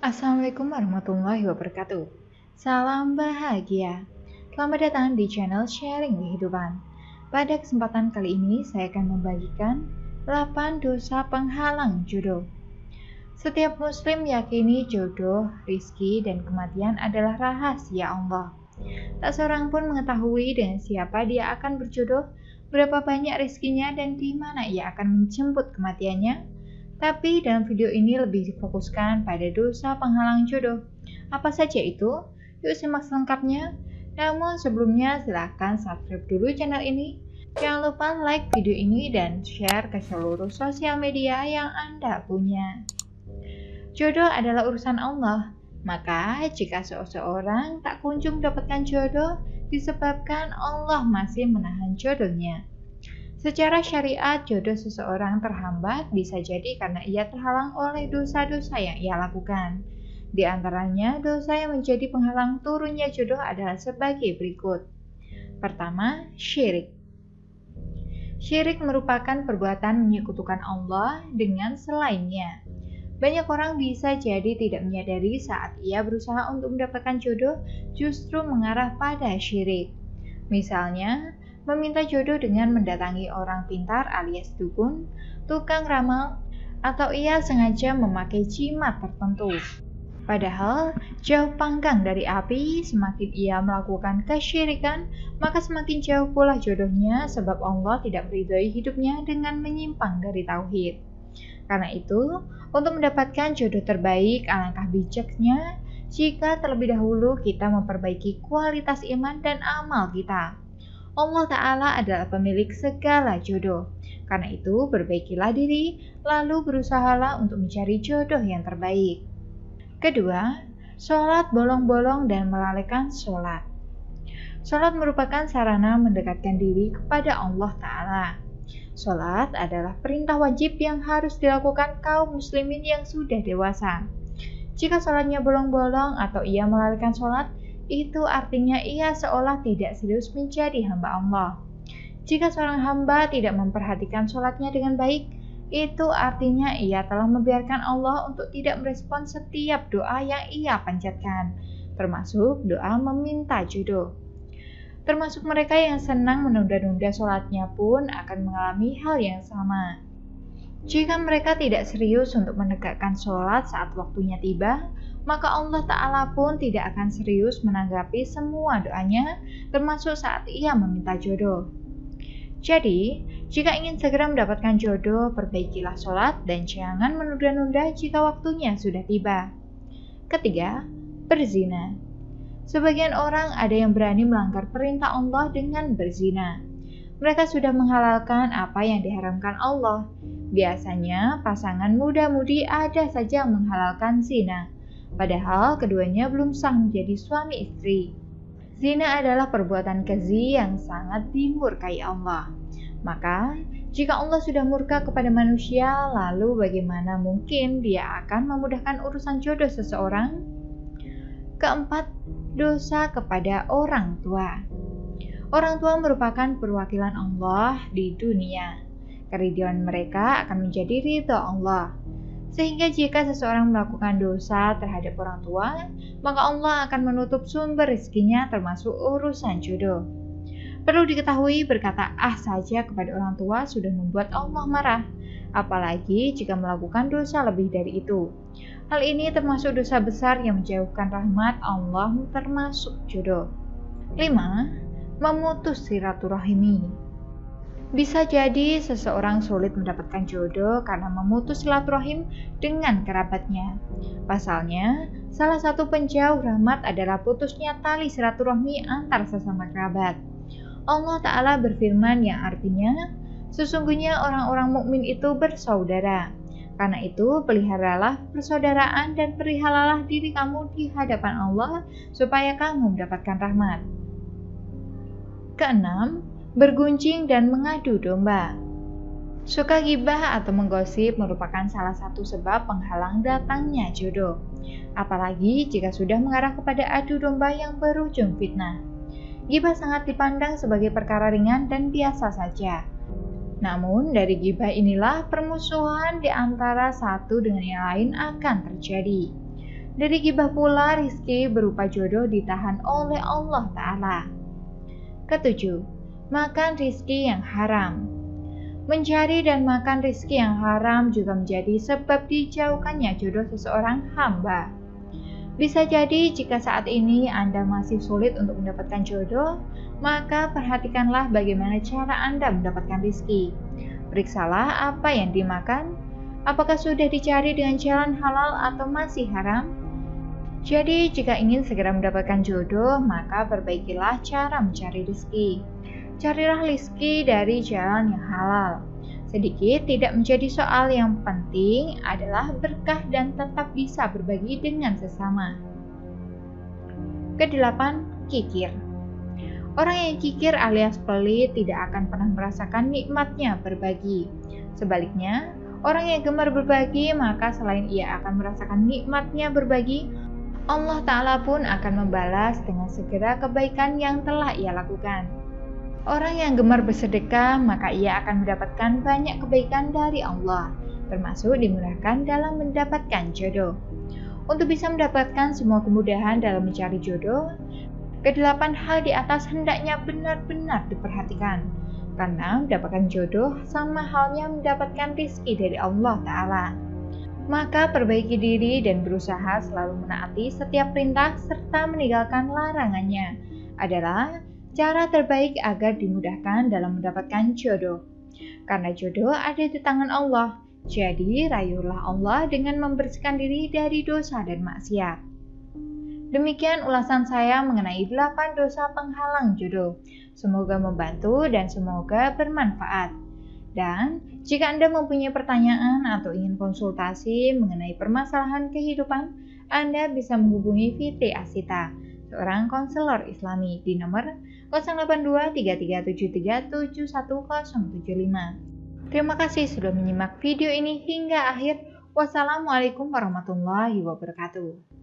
Assalamualaikum warahmatullahi wabarakatuh. Salam bahagia. Selamat datang di channel Sharing Kehidupan. Pada kesempatan kali ini saya akan membagikan 8 dosa penghalang jodoh. Setiap muslim yakini jodoh, rizki, dan kematian adalah rahasia Allah. Tak seorang pun mengetahui dengan siapa dia akan berjodoh, berapa banyak rizkinya, dan di mana ia akan menjemput kematiannya. Tapi dalam video ini lebih difokuskan pada dosa penghalang jodoh. Apa saja itu? Yuk simak selengkapnya. Namun sebelumnya silahkan subscribe dulu channel ini. Jangan lupa like video ini dan share ke seluruh sosial media yang Anda punya. Jodoh adalah urusan Allah. Maka jika seseorang tak kunjung mendapatkan jodoh, disebabkan Allah masih menahan jodohnya. Secara syariat, jodoh seseorang terhambat bisa jadi karena ia terhalang oleh dosa-dosa yang ia lakukan. Di antaranya, dosa yang menjadi penghalang turunnya jodoh adalah sebagai berikut. Pertama, syirik. Syirik merupakan perbuatan menyekutukan Allah dengan selainnya. Banyak orang bisa jadi tidak menyadari saat ia berusaha untuk mendapatkan jodoh justru mengarah pada syirik. Misalnya, meminta jodoh dengan mendatangi orang pintar alias dukun, tukang ramal, atau ia sengaja memakai jimat tertentu. Padahal jauh panggang dari api, semakin ia melakukan kesyirikan, maka semakin jauh pula jodohnya sebab Allah tidak meridhoi hidupnya dengan menyimpang dari tauhid. Karena itu, untuk mendapatkan jodoh terbaik, alangkah bijaknya jika terlebih dahulu kita memperbaiki kualitas iman dan amal kita. Allah Ta'ala adalah pemilik segala jodoh. Karena itu, perbaikilah diri, lalu berusahalah untuk mencari jodoh yang terbaik. Kedua, sholat bolong-bolong dan melalaikan sholat. Sholat merupakan sarana mendekatkan diri kepada Allah Ta'ala. Sholat adalah perintah wajib yang harus dilakukan kaum muslimin yang sudah dewasa. Jika sholatnya bolong-bolong atau ia melalaikan sholat, itu artinya ia seolah tidak serius menjadi hamba Allah. Jika seorang hamba tidak memperhatikan sholatnya dengan baik, itu artinya ia telah membiarkan Allah untuk tidak merespon setiap doa yang ia panjatkan, termasuk doa meminta jodoh. Termasuk mereka yang senang menunda-nunda sholatnya pun akan mengalami hal yang sama. Jika mereka tidak serius untuk menegakkan sholat saat waktunya tiba, maka Allah Ta'ala pun tidak akan serius menanggapi semua doanya, termasuk saat ia meminta jodoh. Jadi, jika ingin segera mendapatkan jodoh, perbaikilah sholat dan jangan menunda-nunda jika waktunya sudah tiba. Ketiga, berzina. Sebagian orang ada yang berani melanggar perintah Allah dengan berzina. Mereka sudah menghalalkan apa yang diharamkan Allah. Biasanya, pasangan muda-mudi ada saja yang menghalalkan zina. Padahal keduanya belum sah menjadi suami istri. Zina adalah perbuatan keji yang sangat dimurkai Allah. Maka, jika Allah sudah murka kepada manusia, lalu bagaimana mungkin dia akan memudahkan urusan jodoh seseorang? Keempat, dosa kepada orang tua. Orang tua merupakan perwakilan Allah di dunia. Keridhaan mereka akan menjadi ridha Allah. Sehingga jika seseorang melakukan dosa terhadap orang tua, maka Allah akan menutup sumber rezekinya termasuk urusan jodoh. Perlu diketahui berkata saja kepada orang tua sudah membuat Allah marah, apalagi jika melakukan dosa lebih dari itu. Hal ini termasuk dosa besar yang menjauhkan rahmat Allah termasuk jodoh. 5. Memutus silaturahmi. Bisa jadi seseorang sulit mendapatkan jodoh karena memutus silaturahim dengan kerabatnya. Pasalnya, salah satu penjauh rahmat adalah putusnya tali silaturahmi antar sesama kerabat. Allah Ta'ala berfirman yang artinya, sesungguhnya orang-orang mukmin itu bersaudara. Karena itu, peliharalah persaudaraan dan perihalalah diri kamu di hadapan Allah supaya kamu mendapatkan rahmat. Keenam, bergunjing dan mengadu domba. Suka gibah atau menggosip merupakan salah satu sebab penghalang datangnya jodoh. Apalagi jika sudah mengarah kepada adu domba yang berujung fitnah. Gibah sangat dipandang sebagai perkara ringan dan biasa saja. Namun dari gibah inilah permusuhan di antara satu dengan yang lain akan terjadi. Dari ghibah pula rizki berupa jodoh ditahan oleh Allah Ta'ala. Ketujuh, makan rizki yang haram. Mencari dan makan rizki yang haram juga menjadi sebab dijauhkannya jodoh seseorang hamba. Bisa jadi jika saat ini Anda masih sulit untuk mendapatkan jodoh, maka perhatikanlah bagaimana cara Anda mendapatkan rizki. Periksalah apa yang dimakan, apakah sudah dicari dengan jalan halal atau masih haram. Jadi jika ingin segera mendapatkan jodoh, maka perbaikilah cara mencari rizki. Carilah rizki dari jalan yang halal. Sedikit tidak menjadi soal, yang penting adalah berkah dan tetap bisa berbagi dengan sesama. Kedelapan, kikir. Orang yang kikir alias pelit tidak akan pernah merasakan nikmatnya berbagi. Sebaliknya, orang yang gemar berbagi maka selain ia akan merasakan nikmatnya berbagi, Allah Ta'ala pun akan membalas dengan segera kebaikan yang telah ia lakukan. Orang yang gemar bersedekah maka ia akan mendapatkan banyak kebaikan dari Allah, termasuk dimudahkan dalam mendapatkan jodoh. Untuk bisa mendapatkan semua kemudahan dalam mencari jodoh, kedelapan hal di atas hendaknya benar-benar diperhatikan, karena mendapatkan jodoh sama halnya mendapatkan rizki dari Allah Ta'ala. Maka perbaiki diri dan berusaha selalu menaati setiap perintah serta meninggalkan larangannya adalah cara terbaik agar dimudahkan dalam mendapatkan jodoh. Karena jodoh ada di tangan Allah, jadi rayulah Allah dengan membersihkan diri dari dosa dan maksiat. Demikian ulasan saya mengenai 8 dosa penghalang jodoh. Semoga membantu dan semoga bermanfaat. Dan jika Anda mempunyai pertanyaan atau ingin konsultasi mengenai permasalahan kehidupan, Anda bisa menghubungi Fitri Asita, seorang konselor Islami di nomor 08233737175. Terima kasih sudah menyimak video ini hingga akhir. Wassalamualaikum warahmatullahi wabarakatuh.